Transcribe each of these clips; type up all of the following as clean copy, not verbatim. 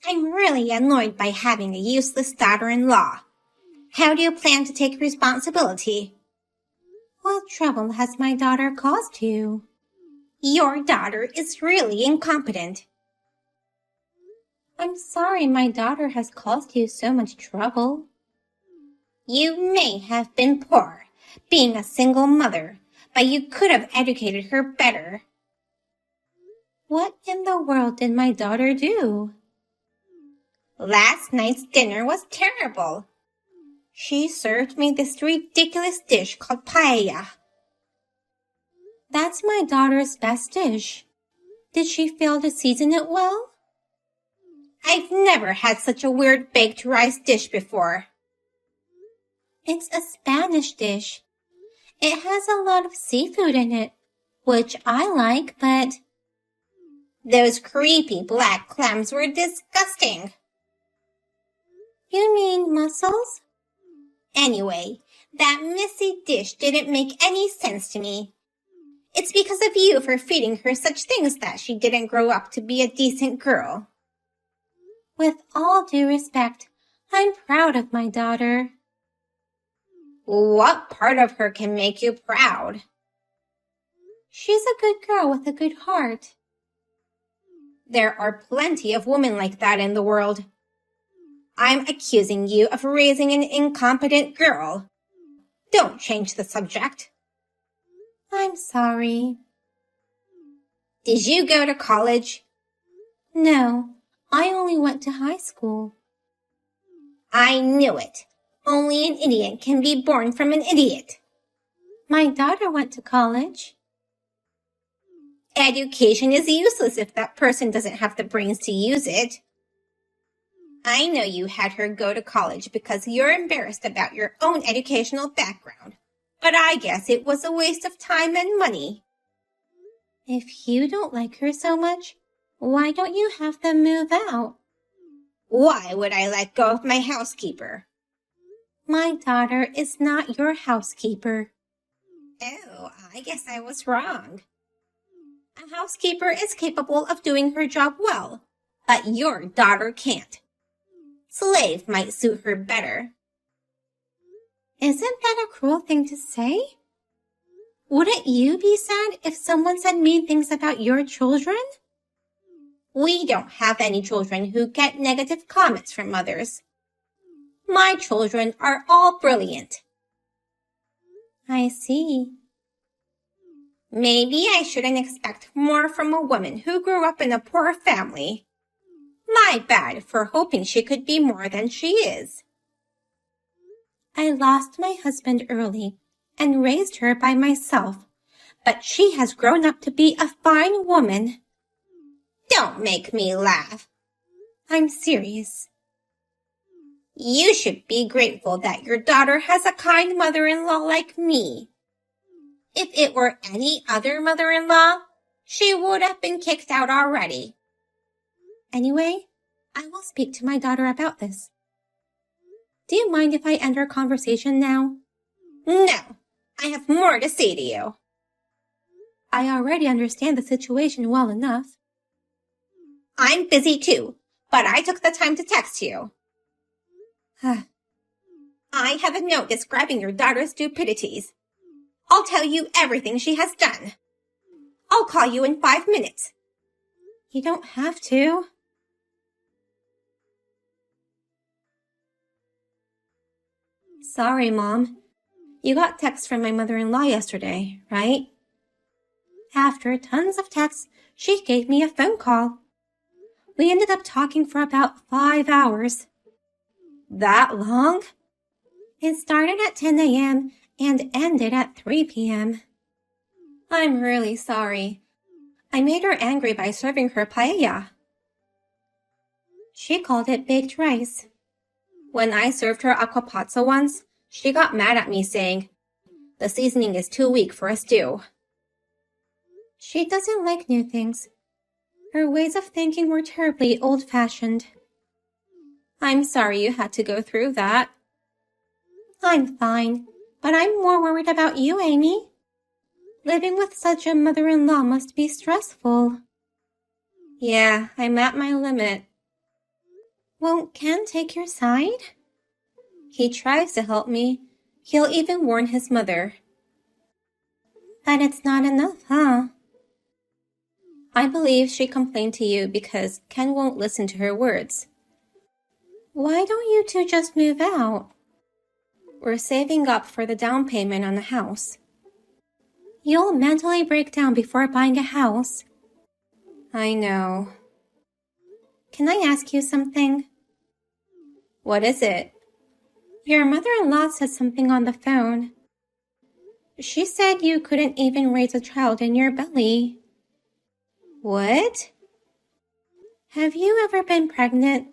I'm really annoyed by having a useless daughter-in-law. How do you plan to take responsibility? What trouble has my daughter caused you? Your daughter is really incompetent. I'm sorry my daughter has caused you so much trouble. You may have been poor, being a single mother, but you could have educated her better. What in the world did my daughter do? Last night's dinner was terrible. She served me this ridiculous dish called paella. That's my daughter's best dish. Did she fail to season it well? I've never had such a weird baked rice dish before. It's a Spanish dish. It has a lot of seafood in it, which I like, but... Those creepy black clams were disgusting. You mean mussels? Anyway, that messy dish didn't make any sense to me. It's because of you for feeding her such things that she didn't grow up to be a decent girl. With all due respect, I'm proud of my daughter. What part of her can make you proud? She's a good girl with a good heart. There are plenty of women like that in the world. I'm accusing you of raising an incompetent girl. Don't change the subject. I'm sorry. Did you go to college? No, I only went to high school. I knew it. Only an idiot can be born from an idiot. My daughter went to college. Education is useless if that person doesn't have the brains to use it. I know you had her go to college because you're embarrassed about your own educational background, but I guess it was a waste of time and money. If you don't like her so much, why don't you have them move out? Why would I let go of my housekeeper? My daughter is not your housekeeper. Oh, I guess I was wrong. A housekeeper is capable of doing her job well, but your daughter can't. Slave might suit her better. Isn't that a cruel thing to say? Wouldn't you be sad if someone said mean things about your children? We don't have any children who get negative comments from others. My children are all brilliant. I see. Maybe I shouldn't expect more from a woman who grew up in a poor family. My bad for hoping she could be more than she is. I lost my husband early and raised her by myself, but she has grown up to be a fine woman. Don't make me laugh. I'm serious. You should be grateful that your daughter has a kind mother-in-law like me. If it were any other mother-in-law, she would have been kicked out already. Anyway, I will speak to my daughter about this. Do you mind if I end our conversation now? No, I have more to say to you. I already understand the situation well enough. I'm busy too, but I took the time to text you. I have a note describing your daughter's stupidities. I'll tell you everything she has done. I'll call you in 5 minutes. You don't have to. Sorry, Mom. You got texts from my mother-in-law yesterday, right? After tons of texts, she gave me a phone call. We ended up talking for about 5 hours. That long? It started at 10 a.m. and ended at 3 p.m. I'm really sorry. I made her angry by serving her paella. She called it baked rice. When I served her aquapazzo once, she got mad at me saying, "The seasoning is too weak for a stew." She doesn't like new things. Her ways of thinking were terribly old-fashioned. I'm sorry you had to go through that. I'm fine, but I'm more worried about you, Amy. Living with such a mother-in-law must be stressful. Yeah, I'm at my limit. Won't Ken take your side? He tries to help me. He'll even warn his mother. But it's not enough, huh? I believe she complained to you because Ken won't listen to her words. Why don't you two just move out? We're saving up for the down payment on the house. You'll mentally break down before buying a house. I know. Can I ask you something? What is it? Your mother-in-law said something on the phone. She said you couldn't even raise a child in your belly. What? Have you ever been pregnant?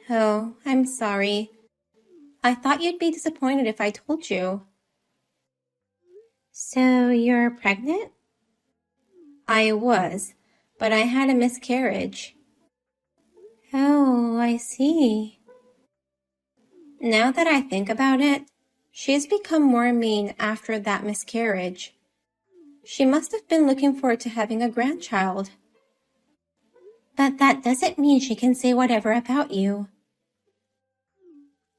Oh, I'm sorry. I thought you'd be disappointed if I told you. So you're pregnant? I was, but I had a miscarriage. Oh, I see. Now that I think about it, she's become more mean after that miscarriage. She must have been looking forward to having a grandchild. But that doesn't mean she can say whatever about you.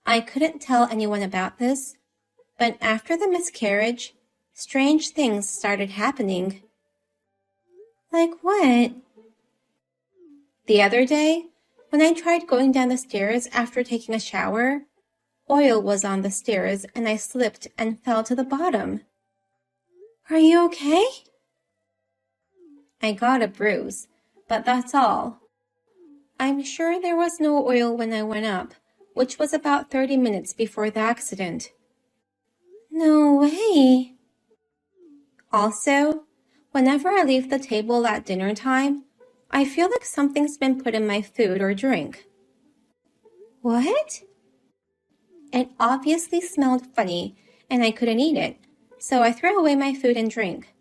I couldn't tell anyone about this, but after the miscarriage, strange things started happening. Like what? The other day, when I tried going down the stairs after taking a shower, oil was on the stairs and I slipped and fell to the bottom. Are you okay? I got a bruise, but that's all. I'm sure there was no oil when I went up, which was about 30 minutes before the accident. No way! Also, whenever I leave the table at dinner time, I feel like something's been put in my food or drink. What? It obviously smelled funny, and I couldn't eat it, so I threw away my food and drink.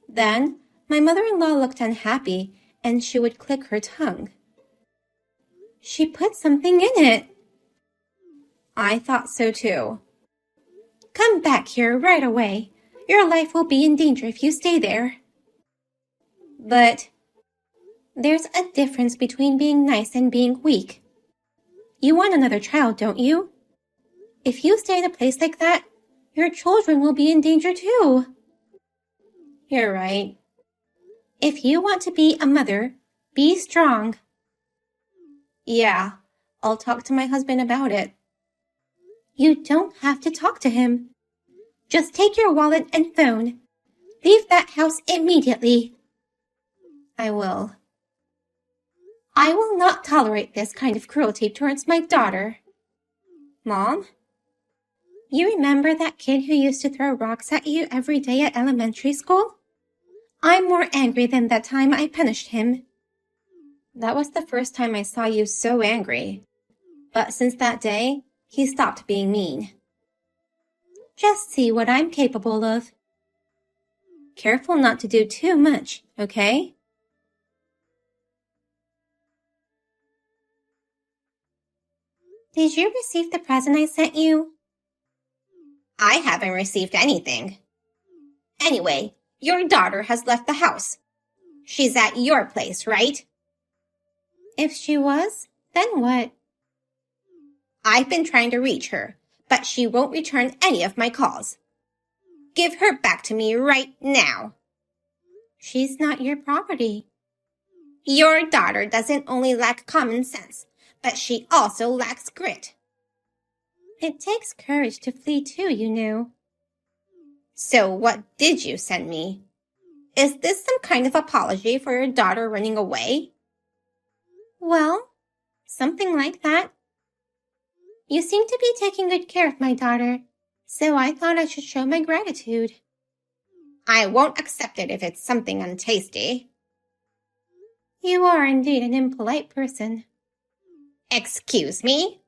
Then, my mother-in-law looked unhappy, and she would click her tongue. She put something in it. I thought so too. Come back here right away. Your life will be in danger if you stay there. But there's a difference between being nice and being weak. You want another child, don't you? If you stay in a place like that, your children will be in danger too. You're right. If you want to be a mother, be strong. Yeah, I'll talk to my husband about it. You don't have to talk to him. Just take your wallet and phone. Leave that house immediately. I will. I will not tolerate this kind of cruelty towards my daughter. Mom? You remember that kid who used to throw rocks at you every day at elementary school? I'm more angry than that time I punished him. That was the first time I saw you so angry. But since that day, he stopped being mean. Just see what I'm capable of. Careful not to do too much, okay? Did you receive the present I sent you? I haven't received anything. Anyway, your daughter has left the house. She's at your place, right? If she was, then what? I've been trying to reach her, but she won't return any of my calls. Give her back to me right now. She's not your property. Your daughter doesn't only lack common sense, but she also lacks grit. It takes courage to flee too, you know. So what did you send me? Is this some kind of apology for your daughter running away? Well, something like that. You seem to be taking good care of my daughter, so I thought I should show my gratitude. I won't accept it if it's something untasty. You are indeed an impolite person. Excuse me?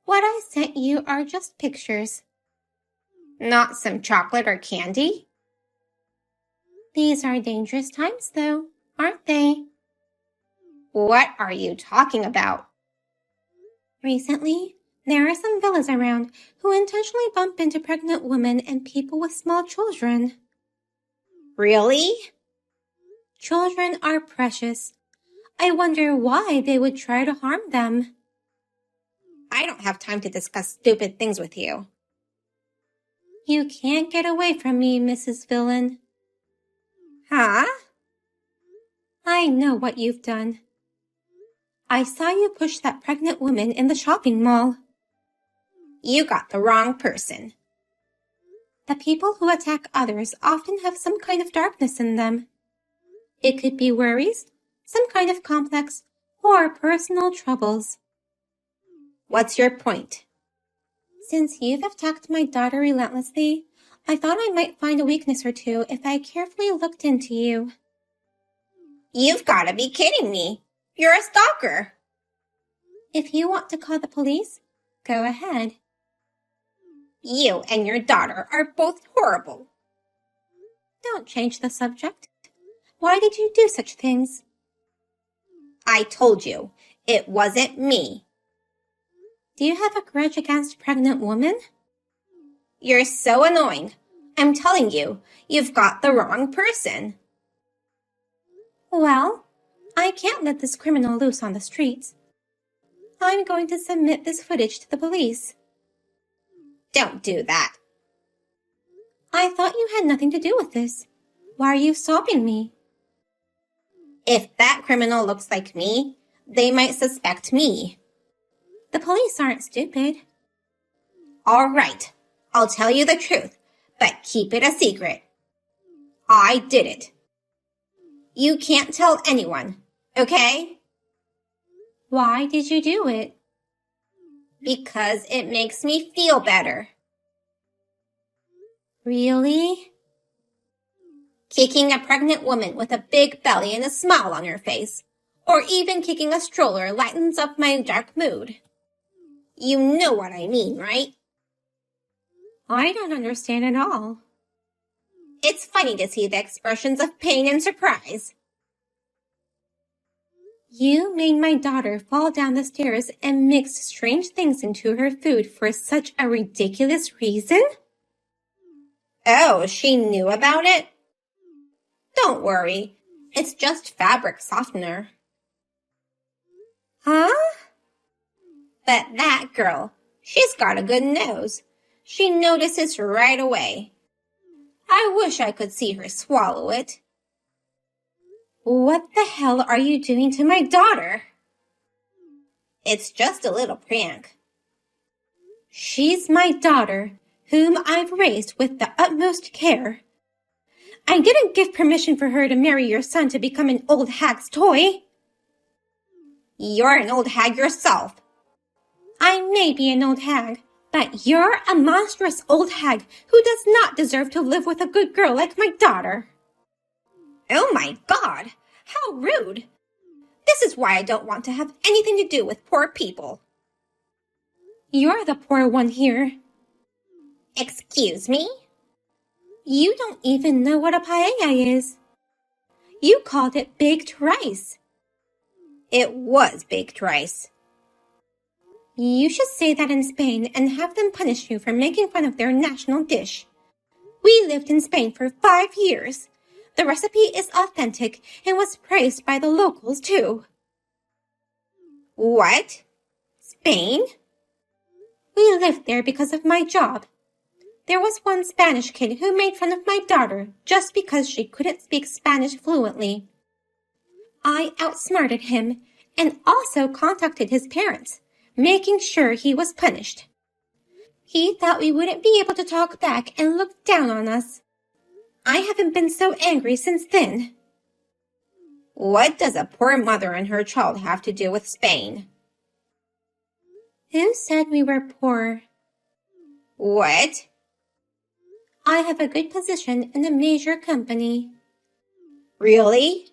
What I sent you are just pictures. Not some chocolate or candy? These are dangerous times, though, aren't they? What are you talking about? Recently, there are some villas around who intentionally bump into pregnant women and people with small children. Really? Children are precious. I wonder why they would try to harm them. I don't have time to discuss stupid things with you. You can't get away from me, Mrs. Villain. Huh? I know what you've done. I saw you push that pregnant woman in the shopping mall. You got the wrong person. The people who attack others often have some kind of darkness in them. It could be worries, some kind of complex, or personal troubles. What's your point? Since you've attacked my daughter relentlessly, I thought I might find a weakness or two if I carefully looked into you. You've got to be kidding me. You're a stalker. If you want to call the police, go ahead. You and your daughter are both horrible. Don't change the subject. Why did you do such things? I told you, it wasn't me. Do you have a grudge against a pregnant woman? You're so annoying. I'm telling you, you've got the wrong person. Well, I can't let this criminal loose on the streets. I'm going to submit this footage to the police. Don't do that. I thought you had nothing to do with this. Why are you stopping me? If that criminal looks like me, they might suspect me. The police aren't stupid. All right, I'll tell you the truth, but keep it a secret. I did it. You can't tell anyone, okay? Why did you do it? Because it makes me feel better. Really? Kicking a pregnant woman with a big belly and a smile on her face, or even kicking a stroller lightens up my dark mood. You know what I mean, right? I don't understand at all. It's funny to see the expressions of pain and surprise. You made my daughter fall down the stairs and mixed strange things into her food for such a ridiculous reason? Oh, she knew about it? Don't worry, it's just fabric softener. Huh? But that girl, she's got a good nose. She notices right away. I wish I could see her swallow it. What the hell are you doing to my daughter? It's just a little prank. She's my daughter, whom I've raised with the utmost care. I didn't give permission for her to marry your son to become an old hag's toy. You're an old hag yourself. I may be an old hag, but you're a monstrous old hag who does not deserve to live with a good girl like my daughter. Oh my God, how rude. This is why I don't want to have anything to do with poor people. You're the poor one here. Excuse me? You don't even know what a paella is. You called it baked rice. It was baked rice. You should say that in Spain and have them punish you for making fun of their national dish. We lived in Spain for 5 years. The recipe is authentic and was praised by the locals too. What? Spain? We lived there because of my job. There was one Spanish kid who made fun of my daughter just because she couldn't speak Spanish fluently. I outsmarted him and also contacted his parents, making sure he was punished. He thought we wouldn't be able to talk back and look down on us. I haven't been so angry since then. What does a poor mother and her child have to do with Spain? Who said we were poor? What? I have a good position in a major company. Really?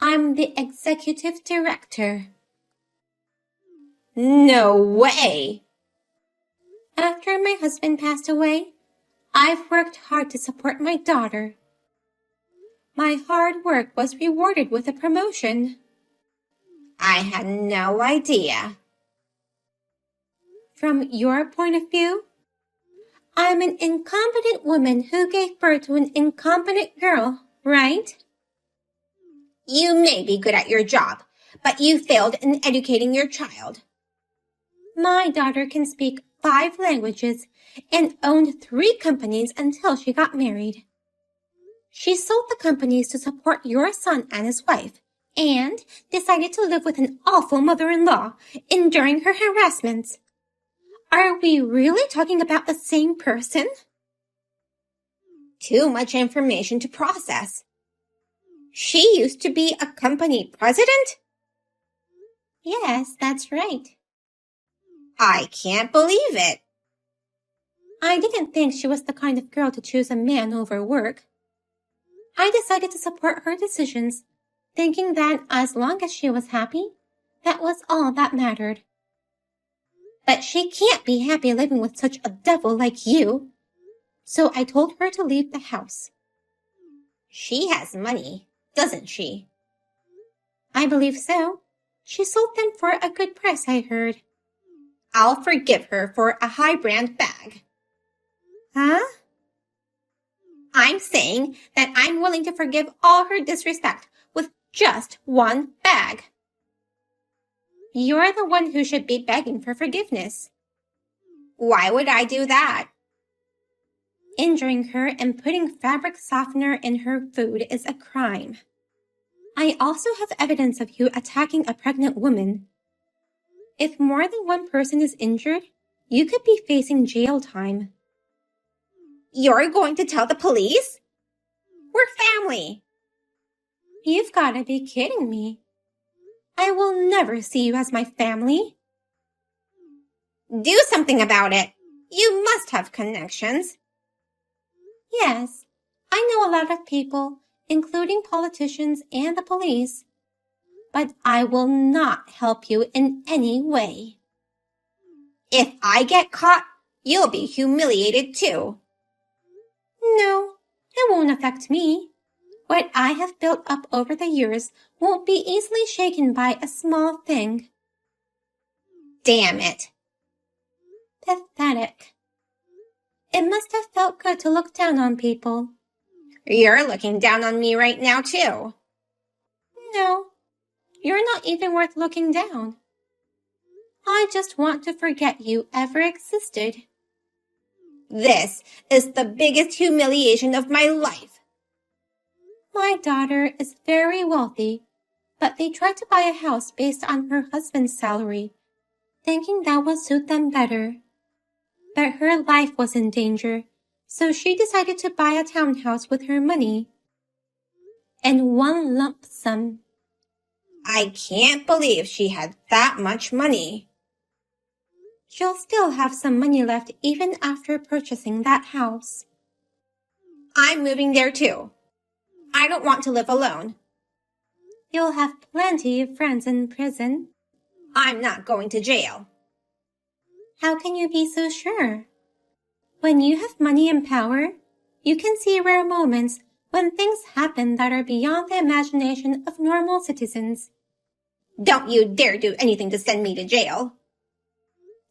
I'm the executive director. No way! After my husband passed away, I've worked hard to support my daughter. My hard work was rewarded with a promotion. I had no idea. From your point of view, I'm an incompetent woman who gave birth to an incompetent girl, right? You may be good at your job, but you failed in educating your child. My daughter can speak 5 languages and owned 3 companies until she got married. She sold the companies to support your son and his wife, and decided to live with an awful mother-in-law, enduring her harassment. Are we really talking about the same person? Too much information to process. She used to be a company president? Yes, that's right. I can't believe it. I didn't think she was the kind of girl to choose a man over work. I decided to support her decisions, thinking that as long as she was happy, that was all that mattered. But she can't be happy living with such a devil like you. So I told her to leave the house. She has money, doesn't she? I believe so. She sold them for a good price, I heard. I'll forgive her for a high-brand bag. Huh? I'm saying that I'm willing to forgive all her disrespect with just one bag. You're the one who should be begging for forgiveness. Why would I do that? Injuring her and putting fabric softener in her food is a crime. I also have evidence of you attacking a pregnant woman. If more than one person is injured, you could be facing jail time. You're going to tell the police? We're family. You've got to be kidding me. I will never see you as my family. Do something about it. You must have connections. Yes, I know a lot of people, including politicians and the police. But I will not help you in any way. If I get caught, you'll be humiliated too. No, it won't affect me. What I have built up over the years won't be easily shaken by a small thing. Damn it. Pathetic. It must have felt good to look down on people. You're looking down on me right now too. No, you're not even worth looking down. I just want to forget you ever existed. This is the biggest humiliation of my life. My daughter is very wealthy, but they tried to buy a house based on her husband's salary, thinking that would suit them better. But her life was in danger, so she decided to buy a townhouse with her money. In one lump sum. I can't believe she had that much money. She'll still have some money left even after purchasing that house. I'm moving there too. I don't want to live alone. You'll have plenty of friends in prison. I'm not going to jail. How can you be so sure? When you have money and power, you can see rare moments when things happen that are beyond the imagination of normal citizens. Don't you dare do anything to send me to jail.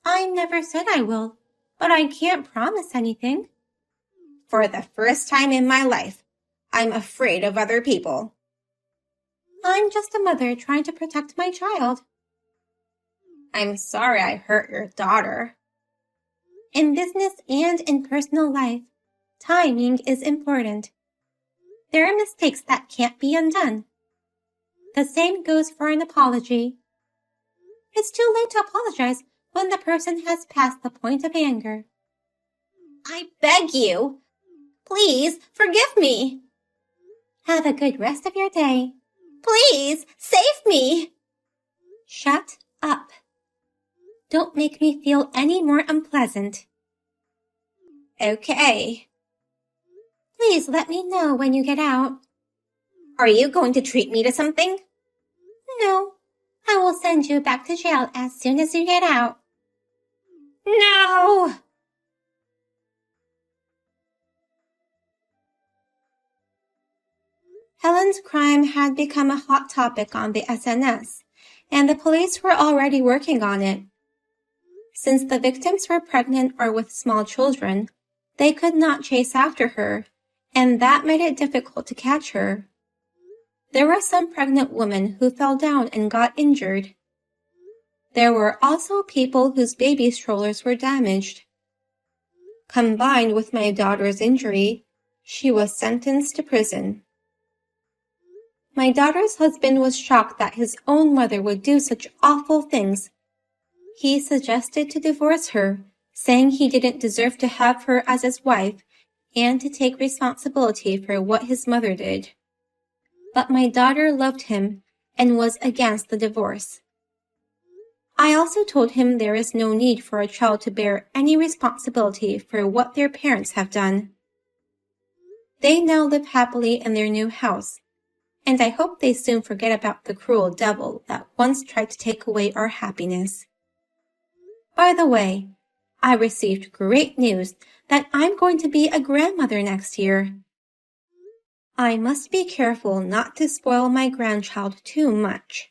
I never said I will, but I can't promise anything. For the first time in my life, I'm afraid of other people. I'm just a mother trying to protect my child. I'm sorry I hurt your daughter. In business and in personal life, timing is important. There are mistakes that can't be undone. The same goes for an apology. It's too late to apologize when the person has passed the point of anger. I beg you, please forgive me. Have a good rest of your day. Please save me. Shut up. Don't make me feel any more unpleasant. Okay. Please let me know when you get out. Are you going to treat me to something? No. I will send you back to jail as soon as you get out. No! Helen's crime had become a hot topic on the SNS, and the police were already working on it. Since the victims were pregnant or with small children, they could not chase after her, and that made it difficult to catch her. There were some pregnant women who fell down and got injured. There were also people whose baby strollers were damaged. Combined with my daughter's injury, she was sentenced to prison. My daughter's husband was shocked that his own mother would do such awful things. He suggested to divorce her, saying he didn't deserve to have her as his wife and to take responsibility for what his mother did. But my daughter loved him and was against the divorce. I also told him there is no need for a child to bear any responsibility for what their parents have done. They now live happily in their new house, and I hope they soon forget about the cruel devil that once tried to take away our happiness. By the way, I received great news that I'm going to be a grandmother next year. I must be careful not to spoil my grandchild too much.